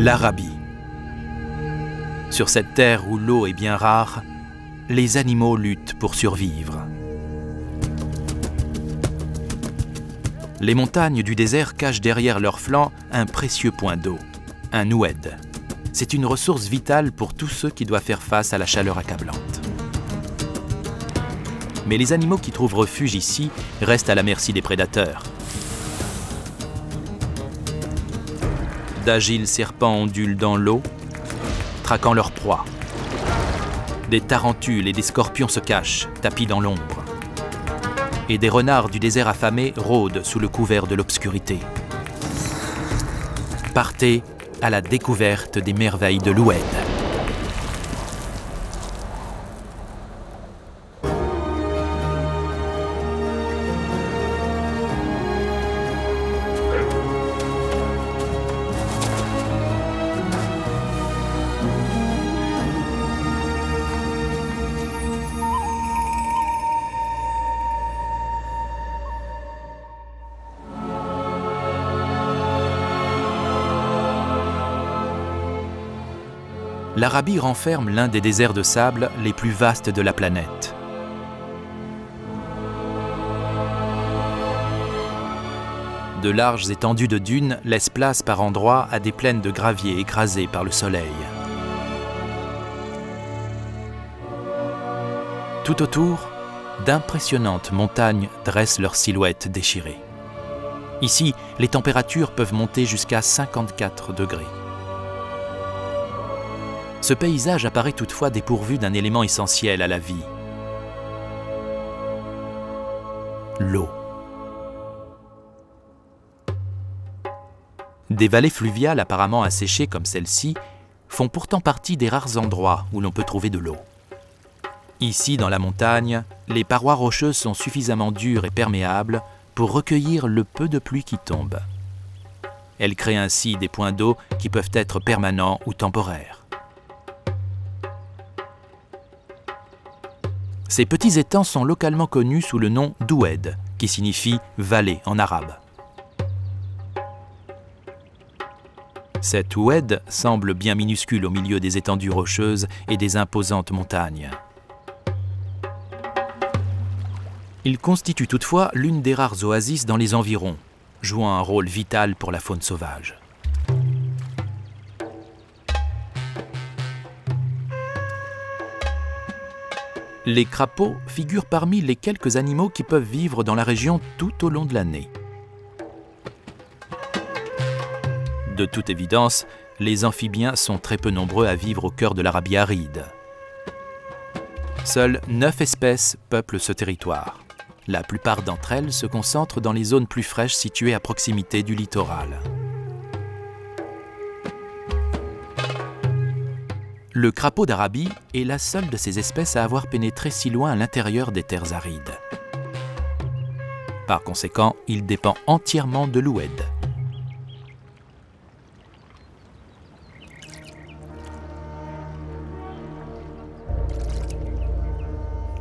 l'Arabie. Sur cette terre où l'eau est bien rare, les animaux luttent pour survivre. Les montagnes du désert cachent derrière leurs flancs un précieux point d'eau, un oued. C'est une ressource vitale pour tous ceux qui doivent faire face à la chaleur accablante. Mais les animaux qui trouvent refuge ici restent à la merci des prédateurs. D'agiles serpents ondulent dans l'eau, traquant leur proie. Des tarentules et des scorpions se cachent, tapis dans l'ombre. Et des renards du désert affamé rôdent sous le couvert de l'obscurité. Partez à la découverte des merveilles de l'Oued. L'Arabie renferme l'un des déserts de sable les plus vastes de la planète. De larges étendues de dunes laissent place par endroits à des plaines de gravier écrasées par le soleil. Tout autour, d'impressionnantes montagnes dressent leurs silhouettes déchirées. Ici, les températures peuvent monter jusqu'à 54 degrés. Ce paysage apparaît toutefois dépourvu d'un élément essentiel à la vie. L'eau. Des vallées fluviales apparemment asséchées comme celle-ci font pourtant partie des rares endroits où l'on peut trouver de l'eau. Ici, dans la montagne, les parois rocheuses sont suffisamment dures et perméables pour recueillir le peu de pluie qui tombe. Elles créent ainsi des points d'eau qui peuvent être permanents ou temporaires. Ces petits étangs sont localement connus sous le nom d'Oued, qui signifie « vallée » en arabe. Cet Oued semble bien minuscule au milieu des étendues rocheuses et des imposantes montagnes. Il constitue toutefois l'une des rares oasis dans les environs, jouant un rôle vital pour la faune sauvage. Les crapauds figurent parmi les quelques animaux qui peuvent vivre dans la région tout au long de l'année. De toute évidence, les amphibiens sont très peu nombreux à vivre au cœur de l'Arabie aride. Seules 9 espèces peuplent ce territoire. La plupart d'entre elles se concentrent dans les zones plus fraîches situées à proximité du littoral. Le crapaud d'Arabie est la seule de ces espèces à avoir pénétré si loin à l'intérieur des terres arides. Par conséquent, il dépend entièrement de l'Oued.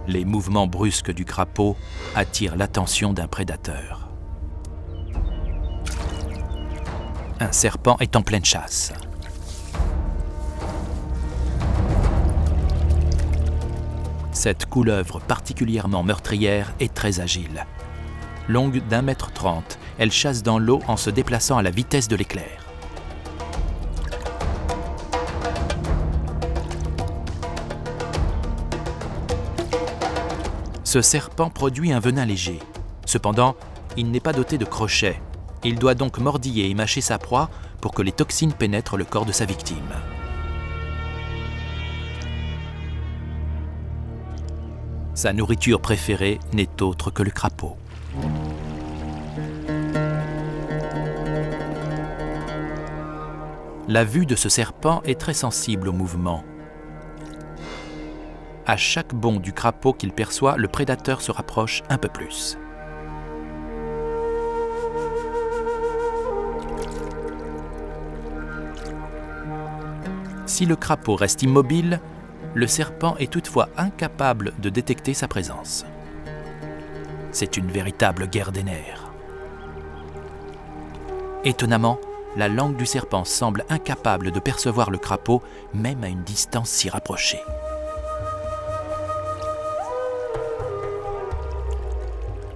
Les mouvements brusques du crapaud attirent l'attention d'un prédateur. Un serpent est en pleine chasse. Cette couleuvre particulièrement meurtrière est très agile. Longue d'1,30 m, elle chasse dans l'eau en se déplaçant à la vitesse de l'éclair. Ce serpent produit un venin léger. Cependant, il n'est pas doté de crochets. Il doit donc mordiller et mâcher sa proie pour que les toxines pénètrent le corps de sa victime. Sa nourriture préférée n'est autre que le crapaud. La vue de ce serpent est très sensible au mouvement. À chaque bond du crapaud qu'il perçoit, le prédateur se rapproche un peu plus. Si le crapaud reste immobile, le serpent est toutefois incapable de détecter sa présence. C'est une véritable guerre des nerfs. Étonnamment, la langue du serpent semble incapable de percevoir le crapaud, même à une distance si rapprochée.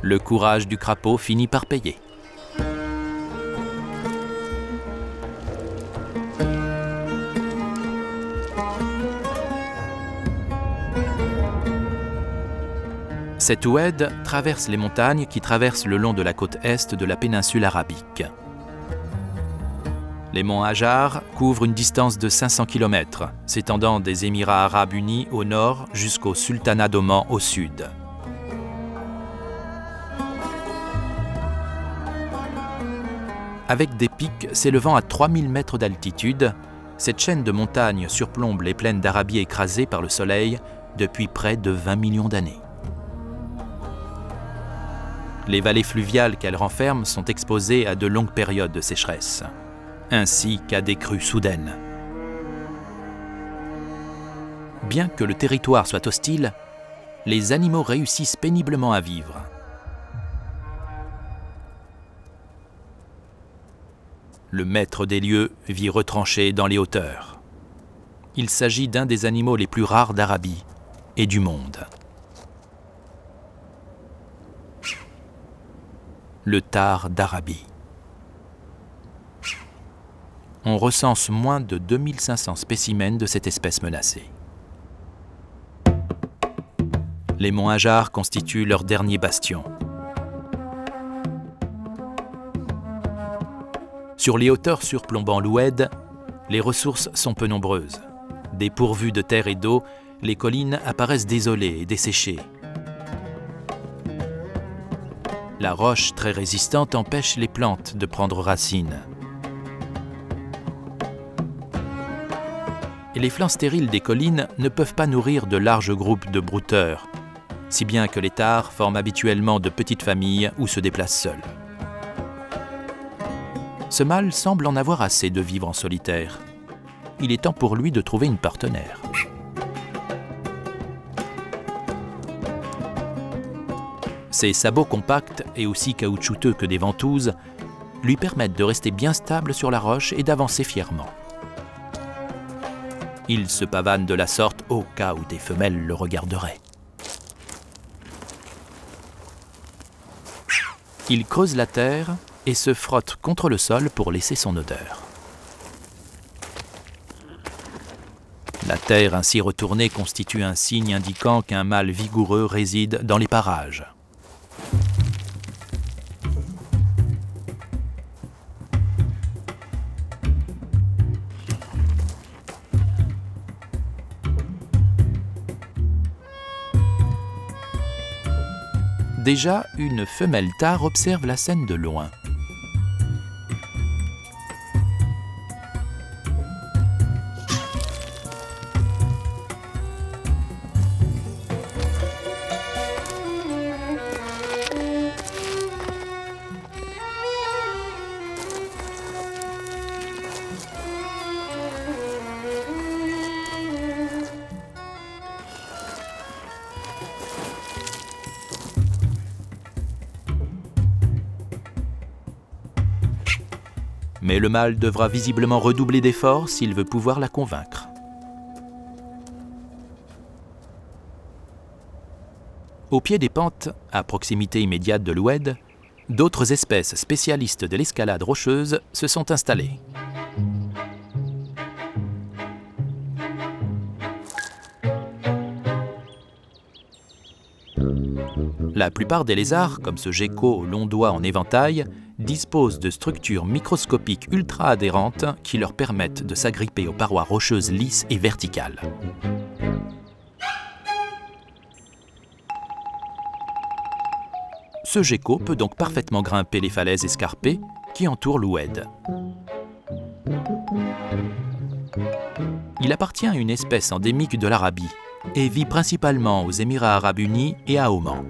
Le courage du crapaud finit par payer. Cette oued traverse les montagnes qui traversent le long de la côte est de la péninsule arabique. Les monts Hajar couvrent une distance de 500 km, s'étendant des Émirats arabes unis au nord jusqu'au sultanat d'Oman au sud. Avec des pics s'élevant à 3000 mètres d'altitude, cette chaîne de montagnes surplombe les plaines d'Arabie écrasées par le soleil depuis près de 20 millions d'années. Les vallées fluviales qu'elle renferme sont exposées à de longues périodes de sécheresse, ainsi qu'à des crues soudaines. Bien que le territoire soit hostile, les animaux réussissent péniblement à vivre. Le maître des lieux vit retranché dans les hauteurs. Il s'agit d'un des animaux les plus rares d'Arabie et du monde. Le tare d'Arabie. On recense moins de 2500 spécimens de cette espèce menacée. Les monts Hajar constituent leur dernier bastion. Sur les hauteurs surplombant l'oued, les ressources sont peu nombreuses. Dépourvues de terre et d'eau, les collines apparaissent désolées et desséchées. La roche très résistante empêche les plantes de prendre racine. Et les flancs stériles des collines ne peuvent pas nourrir de larges groupes de brouteurs, si bien que les tares forment habituellement de petites familles ou se déplacent seuls. Ce mâle semble en avoir assez de vivre en solitaire. Il est temps pour lui de trouver une partenaire. Ses sabots compacts et aussi caoutchouteux que des ventouses lui permettent de rester bien stable sur la roche et d'avancer fièrement. Il se pavane de la sorte au cas où des femelles le regarderaient. Il creuse la terre et se frotte contre le sol pour laisser son odeur. La terre ainsi retournée constitue un signe indiquant qu'un mâle vigoureux réside dans les parages. Déjà, une femelle tare observe la scène de loin. Mais le mâle devra visiblement redoubler d'efforts s'il veut pouvoir la convaincre. Au pied des pentes, à proximité immédiate de l'oued, d'autres espèces spécialistes de l'escalade rocheuse se sont installées. La plupart des lézards, comme ce gecko aux longs doigts en éventail, disposent de structures microscopiques ultra-adhérentes qui leur permettent de s'agripper aux parois rocheuses lisses et verticales. Ce gecko peut donc parfaitement grimper les falaises escarpées qui entourent l'oued. Il appartient à une espèce endémique de l'Arabie et vit principalement aux Émirats arabes unis et à Oman.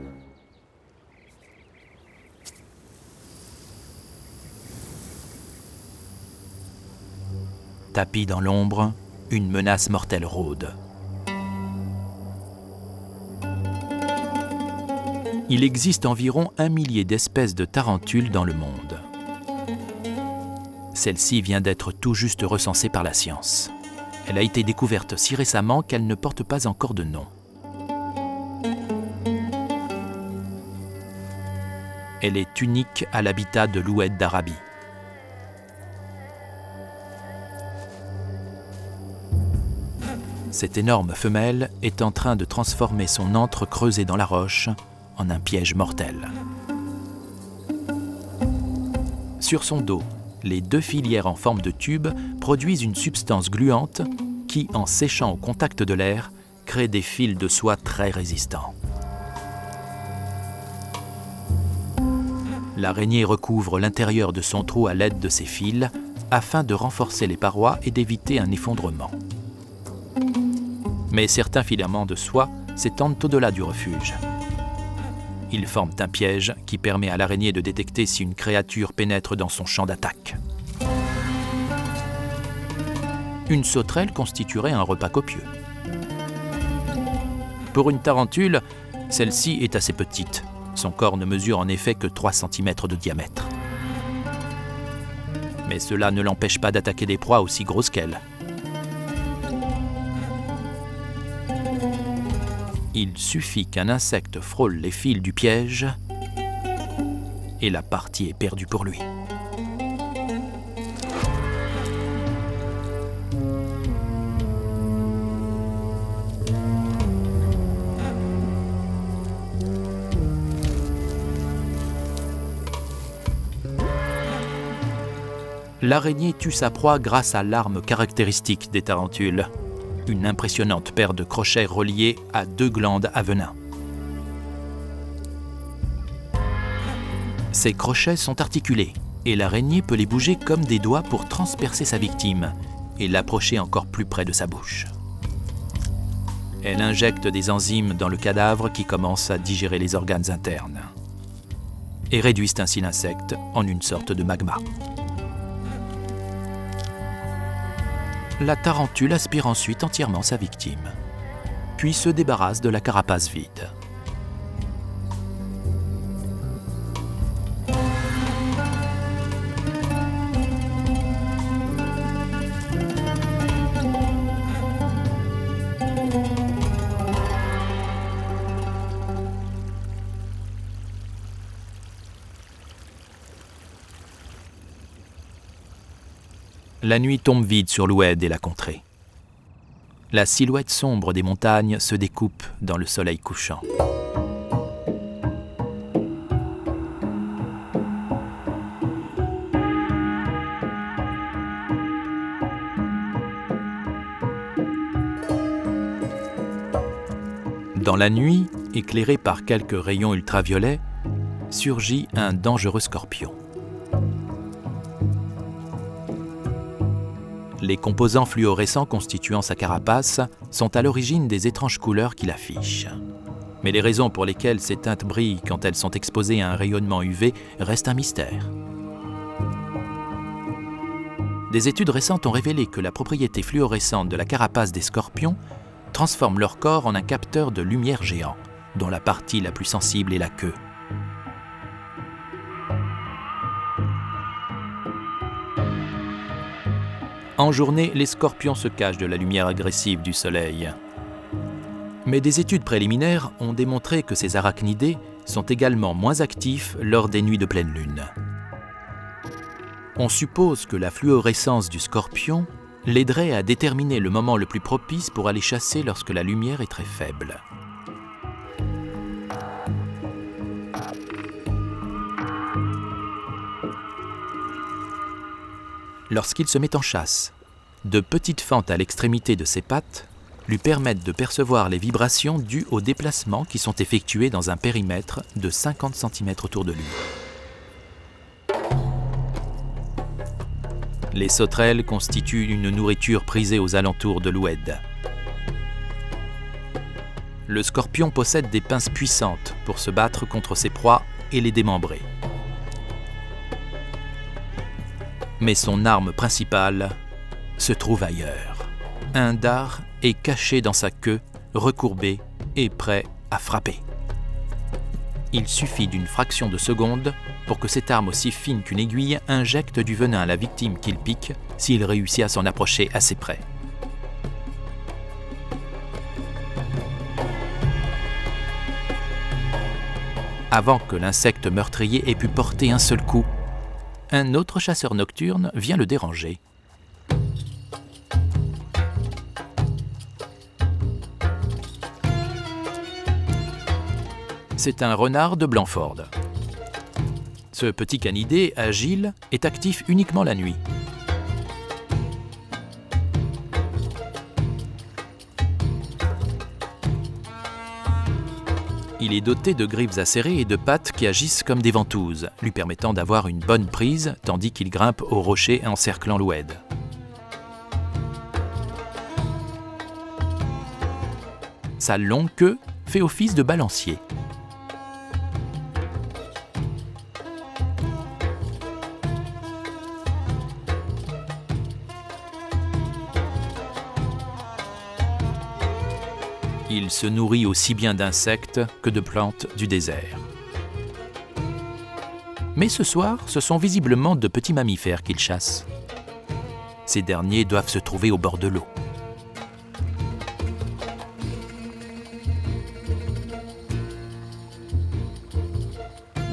Tapi dans l'ombre, une menace mortelle rôde. Il existe environ 1 millier d'espèces de tarentules dans le monde. Celle-ci vient d'être tout juste recensée par la science. Elle a été découverte si récemment qu'elle ne porte pas encore de nom. Elle est unique à l'habitat de l'Oued d'Arabie. Cette énorme femelle est en train de transformer son antre creusé dans la roche en un piège mortel. Sur son dos, les 2 filières en forme de tube produisent une substance gluante qui, en séchant au contact de l'air, crée des fils de soie très résistants. L'araignée recouvre l'intérieur de son trou à l'aide de ces fils afin de renforcer les parois et d'éviter un effondrement. Mais certains filaments de soie s'étendent au-delà du refuge. Ils forment un piège qui permet à l'araignée de détecter si une créature pénètre dans son champ d'attaque. Une sauterelle constituerait un repas copieux. Pour une tarentule, celle-ci est assez petite. Son corps ne mesure en effet que 3 cm de diamètre. Mais cela ne l'empêche pas d'attaquer des proies aussi grosses qu'elle. Il suffit qu'un insecte frôle les fils du piège et la partie est perdue pour lui. L'araignée tue sa proie grâce à l'arme caractéristique des tarentules, une impressionnante paire de crochets reliés à 2 glandes à venin. Ces crochets sont articulés et l'araignée peut les bouger comme des doigts pour transpercer sa victime et l'approcher encore plus près de sa bouche. Elle injecte des enzymes dans le cadavre qui commence à digérer les organes internes et réduisent ainsi l'insecte en une sorte de magma. La tarentule aspire ensuite entièrement sa victime, puis se débarrasse de la carapace vide. La nuit tombe vide sur l'Oued et la contrée. La silhouette sombre des montagnes se découpe dans le soleil couchant. Dans la nuit, éclairé par quelques rayons ultraviolets, surgit un dangereux scorpion. Les composants fluorescents constituant sa carapace sont à l'origine des étranges couleurs qu'il affiche. Mais les raisons pour lesquelles ces teintes brillent quand elles sont exposées à un rayonnement UV restent un mystère. Des études récentes ont révélé que la propriété fluorescente de la carapace des scorpions transforme leur corps en un capteur de lumière géant, dont la partie la plus sensible est la queue. En journée, les scorpions se cachent de la lumière agressive du soleil. Mais des études préliminaires ont démontré que ces arachnidés sont également moins actifs lors des nuits de pleine lune. On suppose que la fluorescence du scorpion l'aiderait à déterminer le moment le plus propice pour aller chasser lorsque la lumière est très faible. Lorsqu'il se met en chasse, de petites fentes à l'extrémité de ses pattes lui permettent de percevoir les vibrations dues aux déplacements qui sont effectués dans un périmètre de 50 cm autour de lui. Les sauterelles constituent une nourriture prisée aux alentours de l'Oued. Le scorpion possède des pinces puissantes pour se battre contre ses proies et les démembrer. Mais son arme principale se trouve ailleurs. Un dard est caché dans sa queue, recourbé et prêt à frapper. Il suffit d'une fraction de seconde pour que cette arme aussi fine qu'une aiguille injecte du venin à la victime qu'il pique s'il réussit à s'en approcher assez près. Avant que l'insecte meurtrier ait pu porter un seul coup, un autre chasseur nocturne vient le déranger. C'est un renard de Blanford. Ce petit canidé, agile, est actif uniquement la nuit. Il est doté de griffes acérées et de pattes qui agissent comme des ventouses, lui permettant d'avoir une bonne prise tandis qu'il grimpe aux rochers encerclant l'oued. Sa longue queue fait office de balancier. Il se nourrit aussi bien d'insectes que de plantes du désert. Mais ce soir, ce sont visiblement de petits mammifères qu'il chasse. Ces derniers doivent se trouver au bord de l'eau.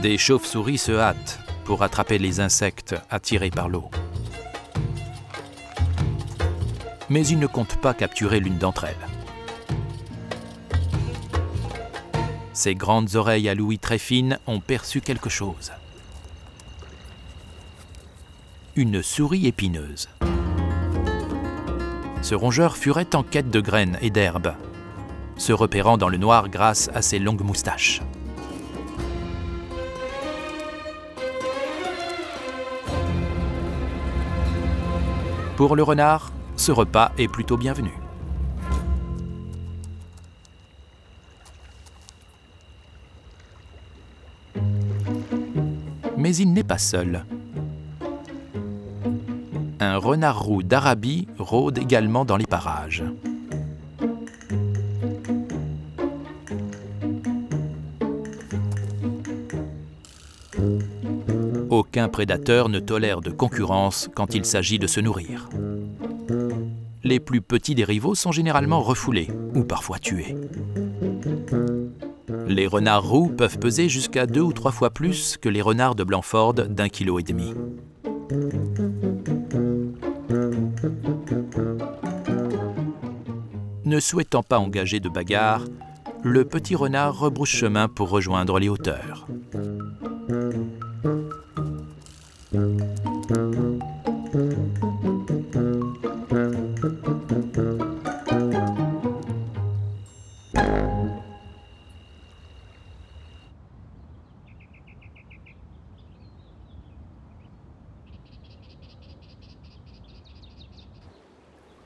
Des chauves-souris se hâtent pour attraper les insectes attirés par l'eau. Mais il ne compte pas capturer l'une d'entre elles. Ses grandes oreilles à l'ouïe très fines ont perçu quelque chose. Une souris épineuse. Ce rongeur furet en quête de graines et d'herbes, se repérant dans le noir grâce à ses longues moustaches. Pour le renard, ce repas est plutôt bienvenu. Mais il n'est pas seul. Un renard roux d'Arabie rôde également dans les parages. Aucun prédateur ne tolère de concurrence quand il s'agit de se nourrir. Les plus petits des rivaux sont généralement refoulés ou parfois tués. Les renards roux peuvent peser jusqu'à 2 ou 3 fois plus que les renards de Blanford d'1,5 kg. Ne souhaitant pas engager de bagarre, le petit renard rebrousse chemin pour rejoindre les hauteurs.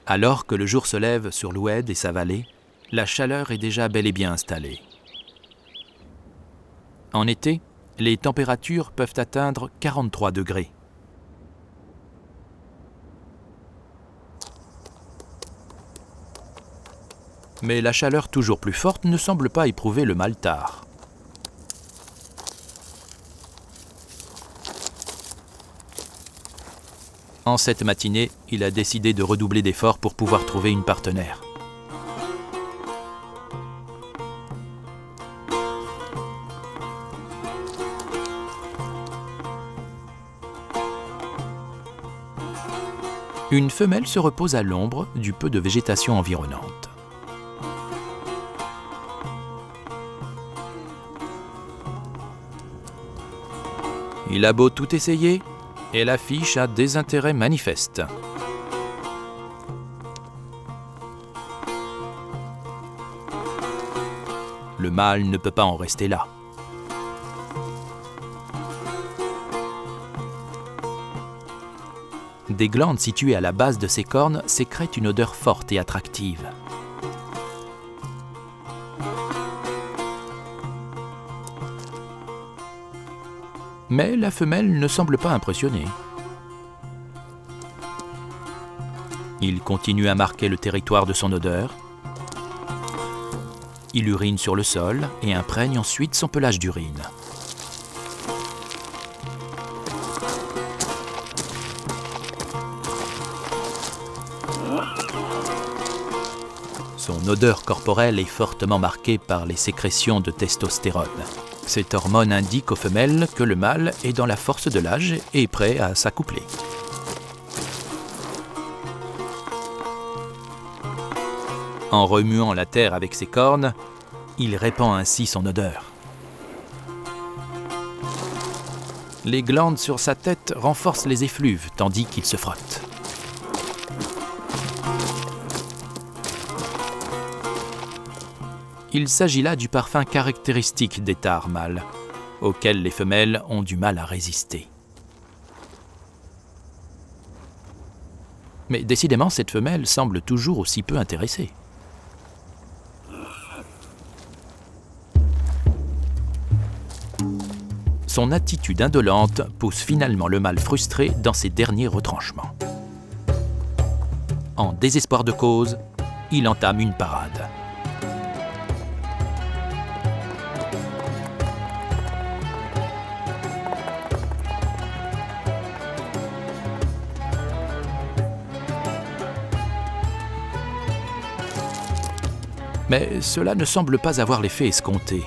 Alors que le jour se lève sur l'oued et sa vallée, la chaleur est déjà bel et bien installée. En été, les températures peuvent atteindre 43 degrés. Mais la chaleur toujours plus forte ne semble pas éprouver le mal tard. En cette matinée, il a décidé de redoubler d'efforts pour pouvoir trouver une partenaire. Une femelle se repose à l'ombre du peu de végétation environnante. Il a beau tout essayer, et l'affiche a des intérêts manifestes. Le mâle ne peut pas en rester là. Des glandes situées à la base de ses cornes sécrètent une odeur forte et attractive. Mais la femelle ne semble pas impressionnée. Il continue à marquer le territoire de son odeur. Il urine sur le sol et imprègne ensuite son pelage d'urine. Son odeur corporelle est fortement marquée par les sécrétions de testostérone. Cette hormone indique aux femelles que le mâle est dans la force de l'âge et est prêt à s'accoupler. En remuant la terre avec ses cornes, il répand ainsi son odeur. Les glandes sur sa tête renforcent les effluves tandis qu'il se frotte. Il s'agit là du parfum caractéristique des tares mâles, auquel les femelles ont du mal à résister. Mais décidément, cette femelle semble toujours aussi peu intéressée. Son attitude indolente pousse finalement le mâle frustré dans ses derniers retranchements. En désespoir de cause, il entame une parade. Mais cela ne semble pas avoir l'effet escompté.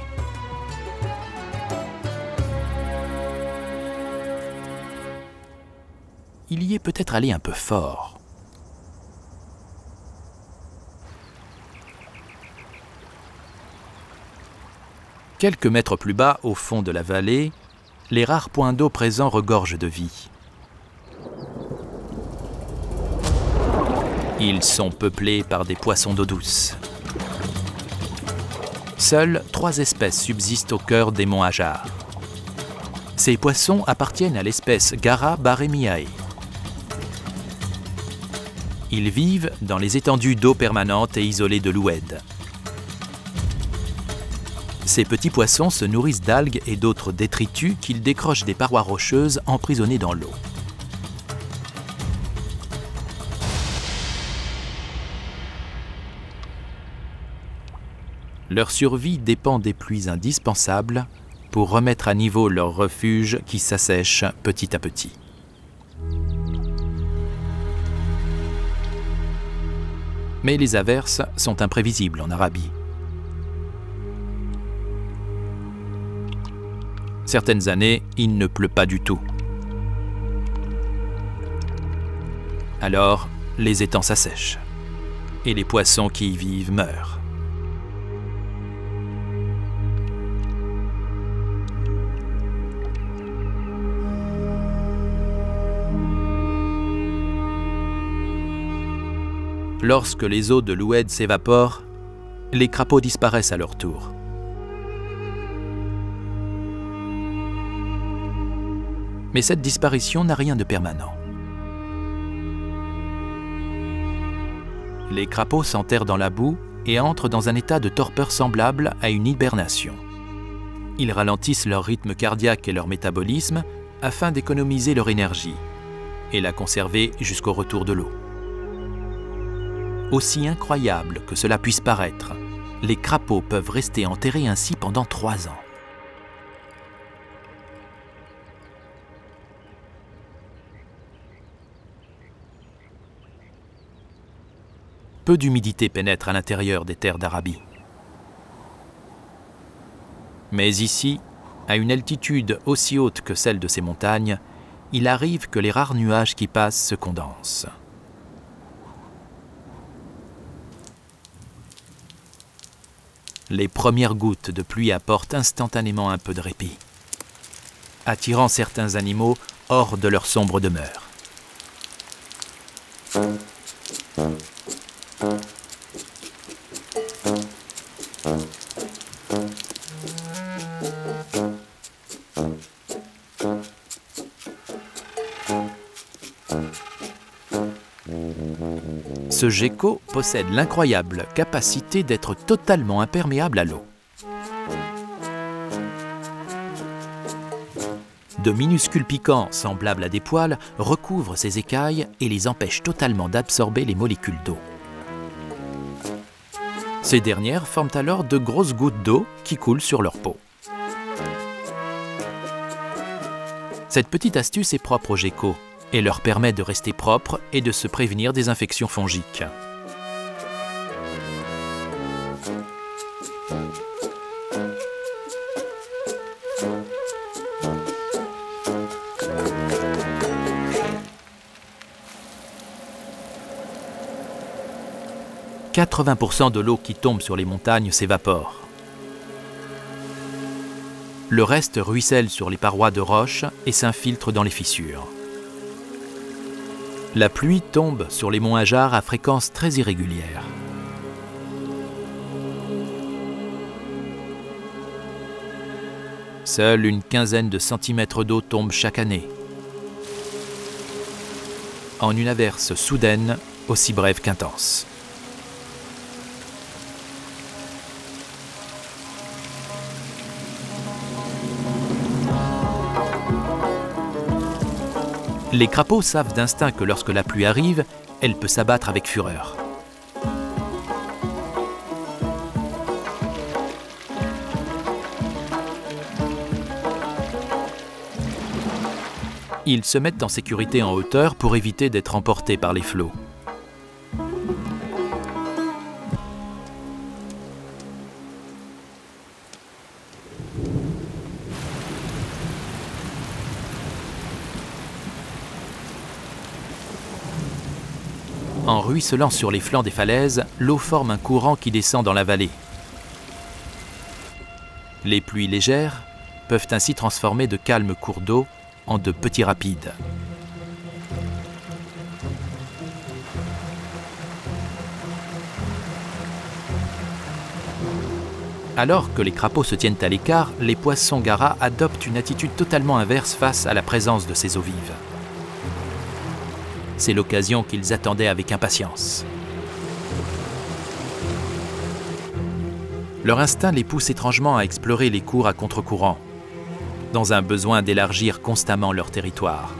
Il y est peut-être allé un peu fort. Quelques mètres plus bas, au fond de la vallée, les rares points d'eau présents regorgent de vie. Ils sont peuplés par des poissons d'eau douce. Seules 3 espèces subsistent au cœur des monts Hajar. Ces poissons appartiennent à l'espèce Gara baremiae. Ils vivent dans les étendues d'eau permanente et isolées de l'Oued. Ces petits poissons se nourrissent d'algues et d'autres détritus qu'ils décrochent des parois rocheuses emprisonnées dans l'eau. Leur survie dépend des pluies indispensables pour remettre à niveau leur refuge qui s'assèche petit à petit. Mais les averses sont imprévisibles en Arabie. Certaines années, il ne pleut pas du tout. Alors, les étangs s'assèchent et les poissons qui y vivent meurent. Lorsque les eaux de l'Oued s'évaporent, les crapauds disparaissent à leur tour. Mais cette disparition n'a rien de permanent. Les crapauds s'enterrent dans la boue et entrent dans un état de torpeur semblable à une hibernation. Ils ralentissent leur rythme cardiaque et leur métabolisme afin d'économiser leur énergie et la conserver jusqu'au retour de l'eau. Aussi incroyable que cela puisse paraître, les crapauds peuvent rester enterrés ainsi pendant 3 ans. Peu d'humidité pénètre à l'intérieur des terres d'Arabie. Mais ici, à une altitude aussi haute que celle de ces montagnes, il arrive que les rares nuages qui passent se condensent. Les premières gouttes de pluie apportent instantanément un peu de répit, attirant certains animaux hors de leur sombre demeure. Ce gecko possède l'incroyable capacité d'être totalement imperméable à l'eau. De minuscules piquants, semblables à des poils, recouvrent ses écailles et les empêchent totalement d'absorber les molécules d'eau. Ces dernières forment alors de grosses gouttes d'eau qui coulent sur leur peau. Cette petite astuce est propre aux geckos et leur permet de rester propres et de se prévenir des infections fongiques. 80% de l'eau qui tombe sur les montagnes s'évapore. Le reste ruisselle sur les parois de roche et s'infiltre dans les fissures. La pluie tombe sur les monts Hajar à fréquence très irrégulière. Seule une quinzaine de centimètres d'eau tombe chaque année, en une averse soudaine aussi brève qu'intense. Les crapauds savent d'instinct que lorsque la pluie arrive, elle peut s'abattre avec fureur. Ils se mettent en sécurité en hauteur pour éviter d'être emportés par les flots. En ruisselant sur les flancs des falaises, l'eau forme un courant qui descend dans la vallée. Les pluies légères peuvent ainsi transformer de calmes cours d'eau en de petits rapides. Alors que les crapauds se tiennent à l'écart, les poissons garas adoptent une attitude totalement inverse face à la présence de ces eaux vives. C'est l'occasion qu'ils attendaient avec impatience. Leur instinct les pousse étrangement à explorer les cours à contre-courant, dans un besoin d'élargir constamment leur territoire.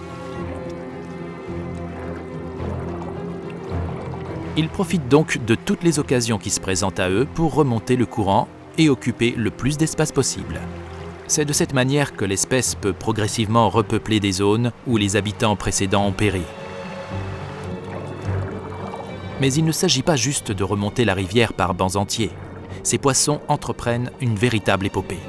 Ils profitent donc de toutes les occasions qui se présentent à eux pour remonter le courant et occuper le plus d'espace possible. C'est de cette manière que l'espèce peut progressivement repeupler des zones où les habitants précédents ont péri. Mais il ne s'agit pas juste de remonter la rivière par bancs entiers. Ces poissons entreprennent une véritable épopée.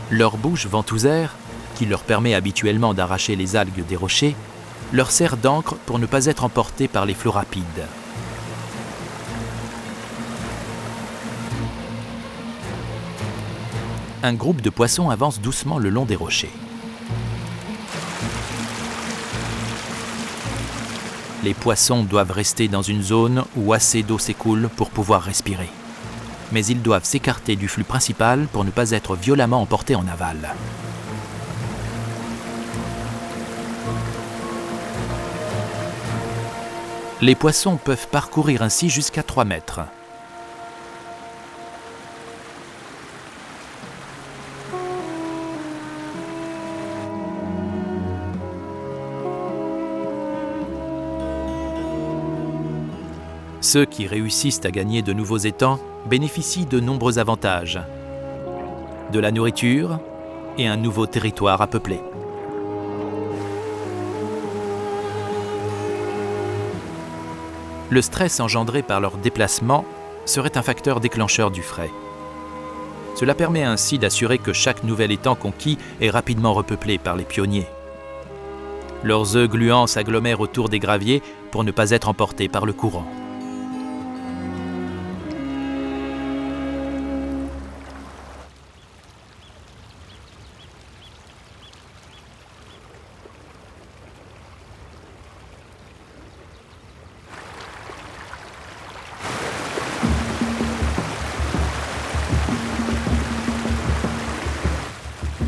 Leur bouche ventousère, qui leur permet habituellement d'arracher les algues des rochers, leur sert d'ancre pour ne pas être emportés par les flots rapides. Un groupe de poissons avance doucement le long des rochers. Les poissons doivent rester dans une zone où assez d'eau s'écoule pour pouvoir respirer. Mais ils doivent s'écarter du flux principal pour ne pas être violemment emportés en aval. Les poissons peuvent parcourir ainsi jusqu'à 3 mètres. Ceux qui réussissent à gagner de nouveaux étangs bénéficient de nombreux avantages. De la nourriture et un nouveau territoire à peupler. Le stress engendré par leur déplacement serait un facteur déclencheur du frai. Cela permet ainsi d'assurer que chaque nouvel étang conquis est rapidement repeuplé par les pionniers. Leurs œufs gluants s'agglomèrent autour des graviers pour ne pas être emportés par le courant.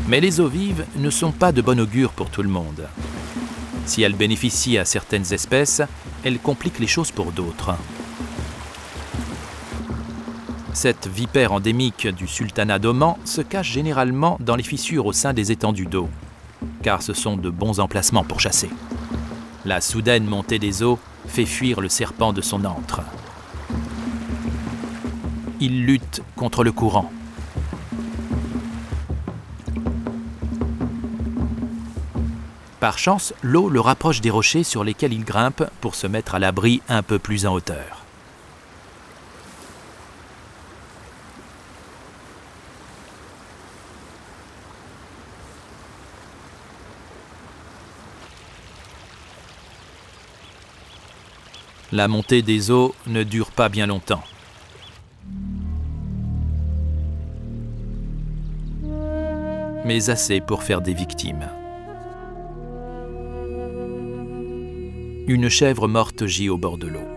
Mais les eaux vives ne sont pas de bon augure pour tout le monde. Si elles bénéficient à certaines espèces, elles compliquent les choses pour d'autres. Cette vipère endémique du sultanat d'Oman se cache généralement dans les fissures au sein des étendues d'eau, car ce sont de bons emplacements pour chasser. La soudaine montée des eaux fait fuir le serpent de son antre. Il lutte contre le courant. Par chance, l'eau le rapproche des rochers sur lesquels il grimpe pour se mettre à l'abri un peu plus en hauteur. La montée des eaux ne dure pas bien longtemps. Mais assez pour faire des victimes. Une chèvre morte gît au bord de l'eau.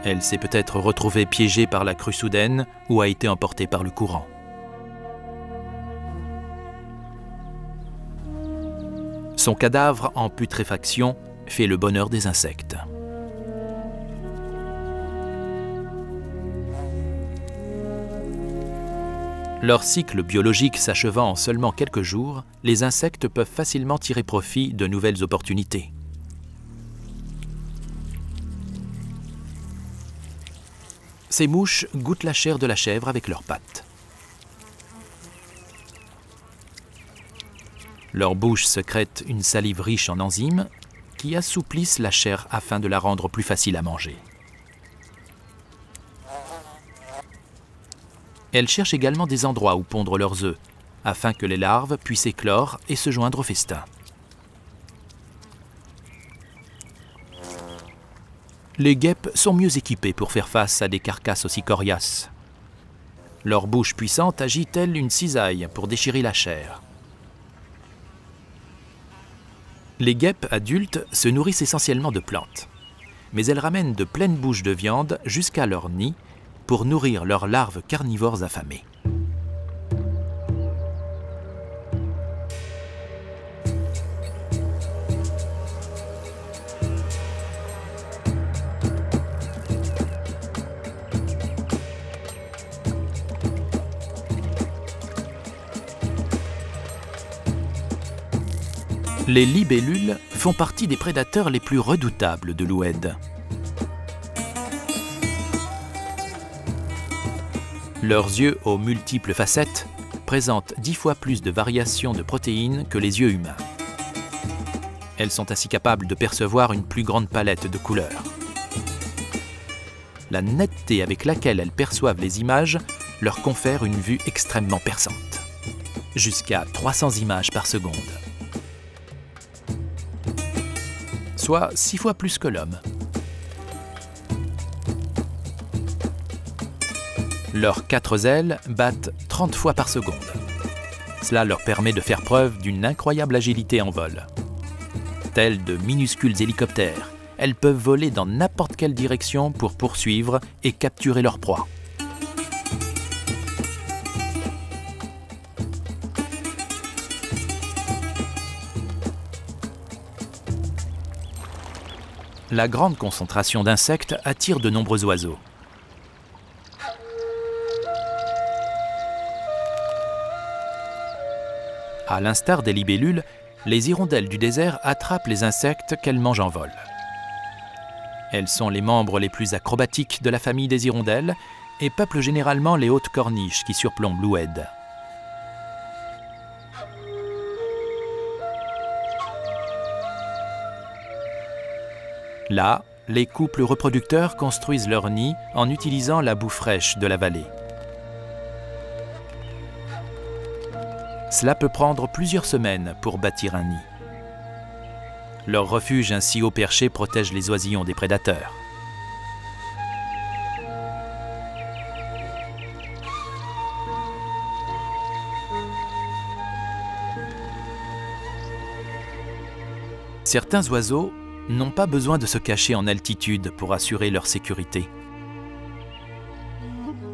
Elle s'est peut-être retrouvée piégée par la crue soudaine ou a été emportée par le courant. Son cadavre en putréfaction fait le bonheur des insectes. Leur cycle biologique s'achevant en seulement quelques jours, les insectes peuvent facilement tirer profit de nouvelles opportunités. Ces mouches goûtent la chair de la chèvre avec leurs pattes. Leur bouche sécrète une salive riche en enzymes qui assouplissent la chair afin de la rendre plus facile à manger. Elles cherchent également des endroits où pondre leurs œufs, afin que les larves puissent éclore et se joindre au festin. Les guêpes sont mieux équipées pour faire face à des carcasses aussi coriaces. Leur bouche puissante agit telle une cisaille pour déchirer la chair. Les guêpes adultes se nourrissent essentiellement de plantes, mais elles ramènent de pleines bouches de viande jusqu'à leur nid pour nourrir leurs larves carnivores affamées. Les libellules font partie des prédateurs les plus redoutables de l'oued. Leurs yeux aux multiples facettes présentent 10 fois plus de variations de protéines que les yeux humains. Elles sont ainsi capables de percevoir une plus grande palette de couleurs. La netteté avec laquelle elles perçoivent les images leur confère une vue extrêmement perçante, jusqu'à 300 images par seconde, soit 6 fois plus que l'homme. Leurs 4 ailes battent 30 fois par seconde. Cela leur permet de faire preuve d'une incroyable agilité en vol. Telles de minuscules hélicoptères, elles peuvent voler dans n'importe quelle direction pour poursuivre et capturer leur proie. La grande concentration d'insectes attire de nombreux oiseaux. À l'instar des libellules, les hirondelles du désert attrapent les insectes qu'elles mangent en vol. Elles sont les membres les plus acrobatiques de la famille des hirondelles et peuplent généralement les hautes corniches qui surplombent l'oued. Là, les couples reproducteurs construisent leurs nids en utilisant la boue fraîche de la vallée. Cela peut prendre plusieurs semaines pour bâtir un nid. Leur refuge ainsi haut perché protège les oisillons des prédateurs. Certains oiseaux n'ont pas besoin de se cacher en altitude pour assurer leur sécurité.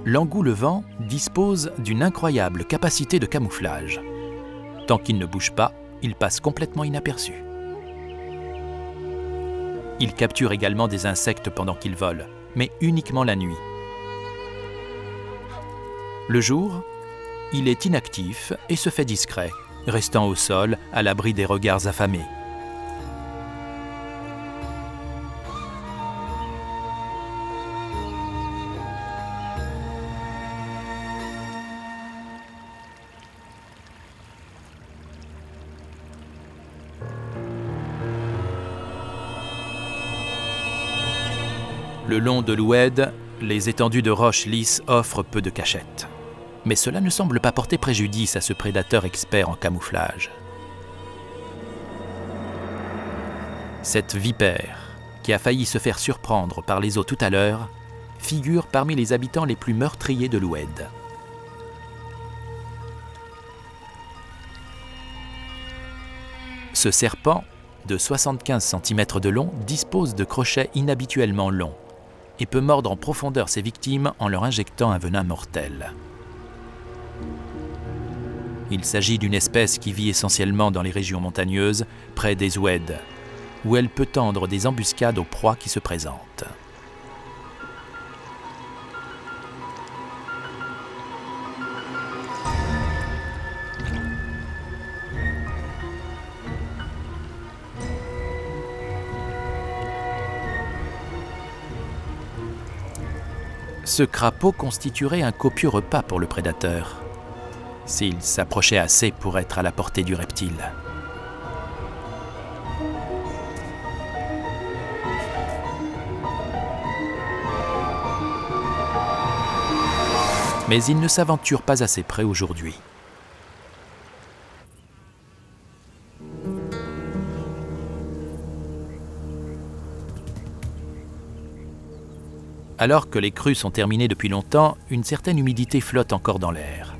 L'engoulevent dispose d'une incroyable capacité de camouflage. Tant qu'il ne bouge pas, il passe complètement inaperçu. Il capture également des insectes pendant qu'il vole, mais uniquement la nuit. Le jour, il est inactif et se fait discret, restant au sol à l'abri des regards affamés. Le long de l'oued, les étendues de roches lisses offrent peu de cachettes. Mais cela ne semble pas porter préjudice à ce prédateur expert en camouflage. Cette vipère, qui a failli se faire surprendre par les eaux tout à l'heure, figure parmi les habitants les plus meurtriers de l'Oued. Ce serpent, de 75 cm de long, dispose de crochets inhabituellement longs et peut mordre en profondeur ses victimes en leur injectant un venin mortel. Il s'agit d'une espèce qui vit essentiellement dans les régions montagneuses, près des oueds, où elle peut tendre des embuscades aux proies qui se présentent. Ce crapaud constituerait un copieux repas pour le prédateur, s'il s'approchait assez pour être à la portée du reptile. Mais il ne s'aventure pas assez près aujourd'hui. Alors que les crues sont terminées depuis longtemps, une certaine humidité flotte encore dans l'air.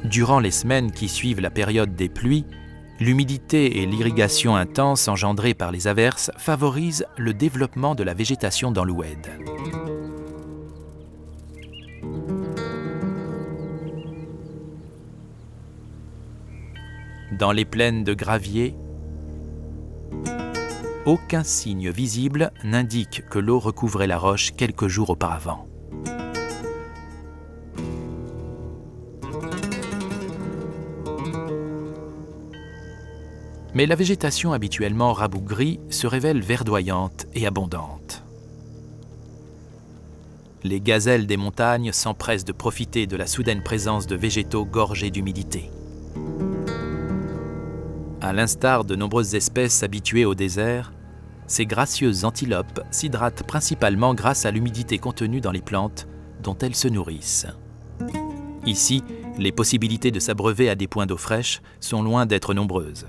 Durant les semaines qui suivent la période des pluies, l'humidité et l'irrigation intense engendrées par les averses favorisent le développement de la végétation dans l'Oued. Dans les plaines de gravier, aucun signe visible n'indique que l'eau recouvrait la roche quelques jours auparavant. Mais la végétation habituellement rabougrie se révèle verdoyante et abondante. Les gazelles des montagnes s'empressent de profiter de la soudaine présence de végétaux gorgés d'humidité. À l'instar de nombreuses espèces habituées au désert, ces gracieuses antilopes s'hydratent principalement grâce à l'humidité contenue dans les plantes dont elles se nourrissent. Ici, les possibilités de s'abreuver à des points d'eau fraîche sont loin d'être nombreuses.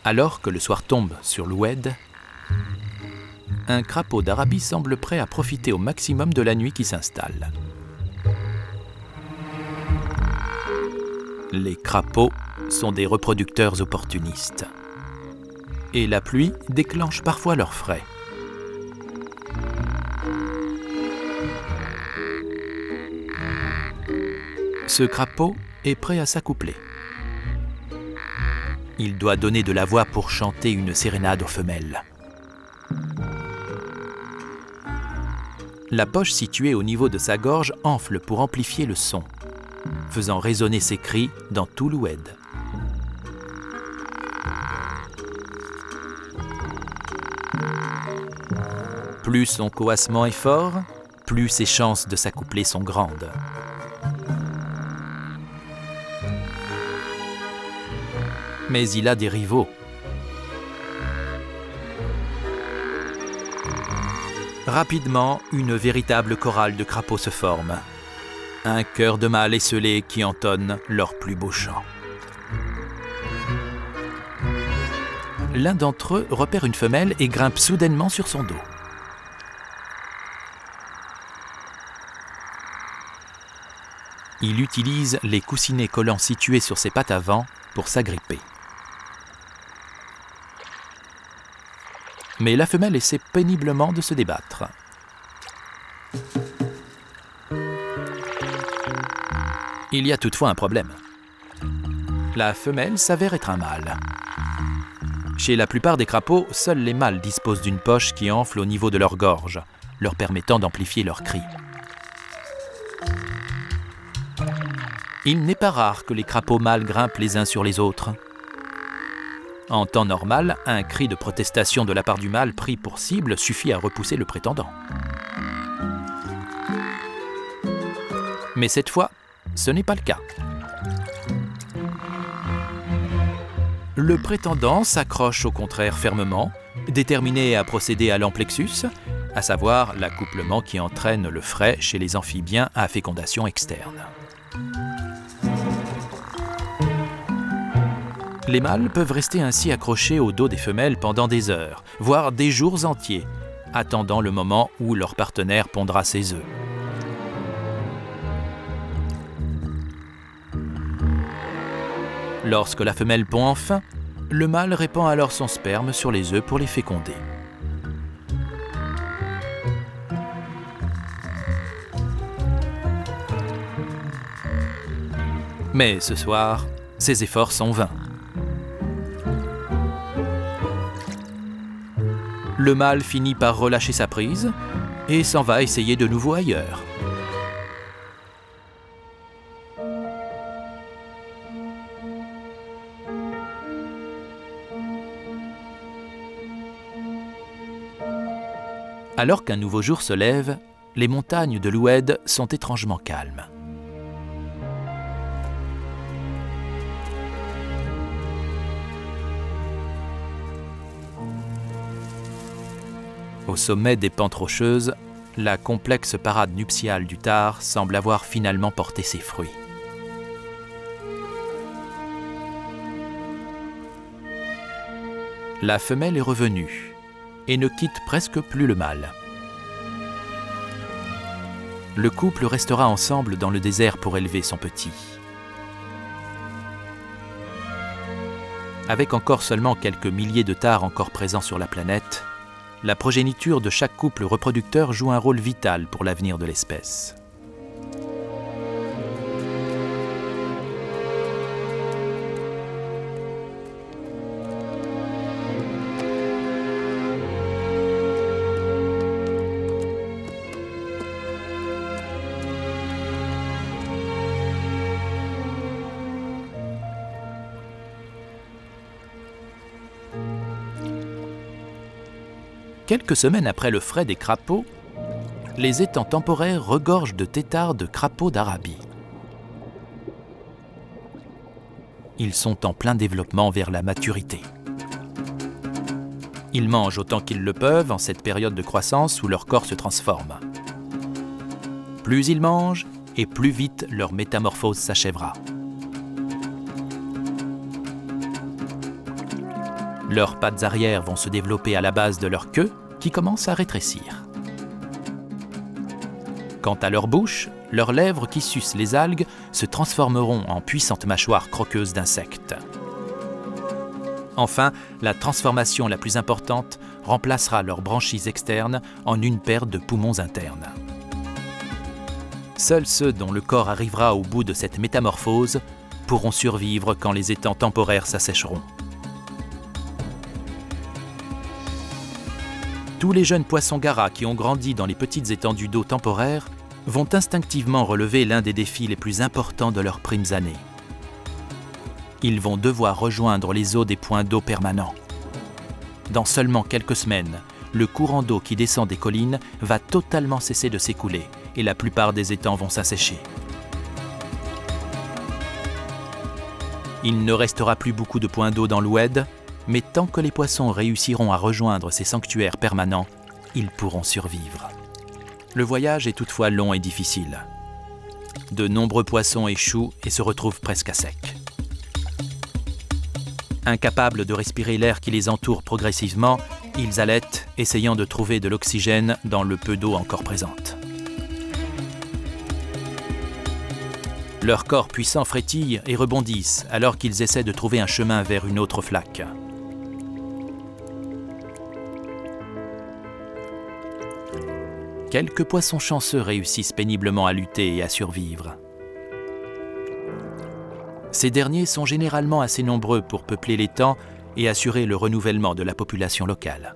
Alors que le soir tombe sur l'Oued, un crapaud d'Arabie semble prêt à profiter au maximum de la nuit qui s'installe. Les crapauds sont des reproducteurs opportunistes. Et la pluie déclenche parfois leurs frais. Ce crapaud est prêt à s'accoupler. Il doit donner de la voix pour chanter une sérénade aux femelles. La poche située au niveau de sa gorge enfle pour amplifier le son, faisant résonner ses cris dans tout l'Oued. Plus son coassement est fort, plus ses chances de s'accoupler sont grandes. Mais il a des rivaux. Rapidement, une véritable chorale de crapauds se forme. Un chœur de mâles esselés qui entonnent leurs plus beaux chants. L'un d'entre eux repère une femelle et grimpe soudainement sur son dos. Il utilise les coussinets collants situés sur ses pattes avant pour s'agripper. Mais la femelle essaie péniblement de se débattre. Il y a toutefois un problème. La femelle s'avère être un mâle. Chez la plupart des crapauds, seuls les mâles disposent d'une poche qui enfle au niveau de leur gorge, leur permettant d'amplifier leurs cris. Il n'est pas rare que les crapauds mâles grimpent les uns sur les autres. En temps normal, un cri de protestation de la part du mâle pris pour cible suffit à repousser le prétendant. Mais cette fois, ce n'est pas le cas. Le prétendant s'accroche au contraire fermement, déterminé à procéder à l'amplexus, à savoir l'accouplement qui entraîne le frai chez les amphibiens à fécondation externe. Les mâles peuvent rester ainsi accrochés au dos des femelles pendant des heures, voire des jours entiers, attendant le moment où leur partenaire pondra ses œufs. Lorsque la femelle pond enfin, le mâle répand alors son sperme sur les œufs pour les féconder. Mais ce soir, ses efforts sont vains. Le mâle finit par relâcher sa prise et s'en va essayer de nouveau ailleurs. Alors qu'un nouveau jour se lève, les montagnes de l'Oued sont étrangement calmes. Au sommet des pentes rocheuses, la complexe parade nuptiale du Thar semble avoir finalement porté ses fruits. La femelle est revenue et ne quitte presque plus le mâle. Le couple restera ensemble dans le désert pour élever son petit. Avec encore seulement quelques milliers de Thars encore présents sur la planète, la progéniture de chaque couple reproducteur joue un rôle vital pour l'avenir de l'espèce. Quelques semaines après le frai des crapauds, les étangs temporaires regorgent de têtards de crapauds d'Arabie. Ils sont en plein développement vers la maturité. Ils mangent autant qu'ils le peuvent en cette période de croissance où leur corps se transforme. Plus ils mangent, et plus vite leur métamorphose s'achèvera. Leurs pattes arrière vont se développer à la base de leur queue, qui commence à rétrécir. Quant à leur bouche, leurs lèvres qui sucent les algues se transformeront en puissantes mâchoires croqueuses d'insectes. Enfin, la transformation la plus importante remplacera leurs branchies externes en une paire de poumons internes. Seuls ceux dont le corps arrivera au bout de cette métamorphose pourront survivre quand les étangs temporaires s'assécheront. Tous les jeunes poissons garas qui ont grandi dans les petites étendues d'eau temporaires vont instinctivement relever l'un des défis les plus importants de leurs primes années. Ils vont devoir rejoindre les eaux des points d'eau permanents. Dans seulement quelques semaines, le courant d'eau qui descend des collines va totalement cesser de s'écouler et la plupart des étangs vont s'assécher. Il ne restera plus beaucoup de points d'eau dans l'Oued, mais tant que les poissons réussiront à rejoindre ces sanctuaires permanents, ils pourront survivre. Le voyage est toutefois long et difficile. De nombreux poissons échouent et se retrouvent presque à sec. Incapables de respirer l'air qui les entoure progressivement, ils halètent, essayant de trouver de l'oxygène dans le peu d'eau encore présente. Leurs corps puissants frétillent et rebondissent alors qu'ils essaient de trouver un chemin vers une autre flaque. Quelques poissons chanceux réussissent péniblement à lutter et à survivre. Ces derniers sont généralement assez nombreux pour peupler l'étang et assurer le renouvellement de la population locale.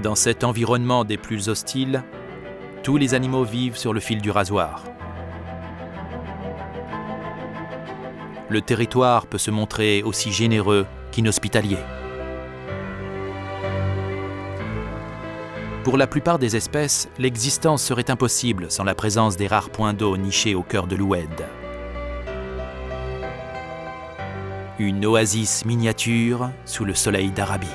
Dans cet environnement des plus hostiles, tous les animaux vivent sur le fil du rasoir. Le territoire peut se montrer aussi généreux qu'inhospitalier. Pour la plupart des espèces, l'existence serait impossible sans la présence des rares points d'eau nichés au cœur de l'Oued. Une oasis miniature sous le soleil d'Arabie.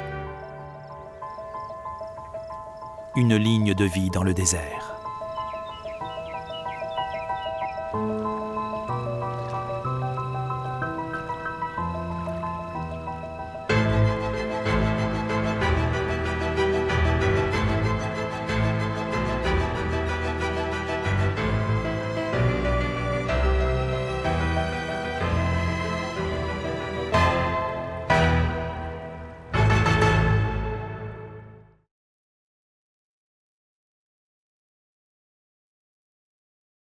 Une ligne de vie dans le désert.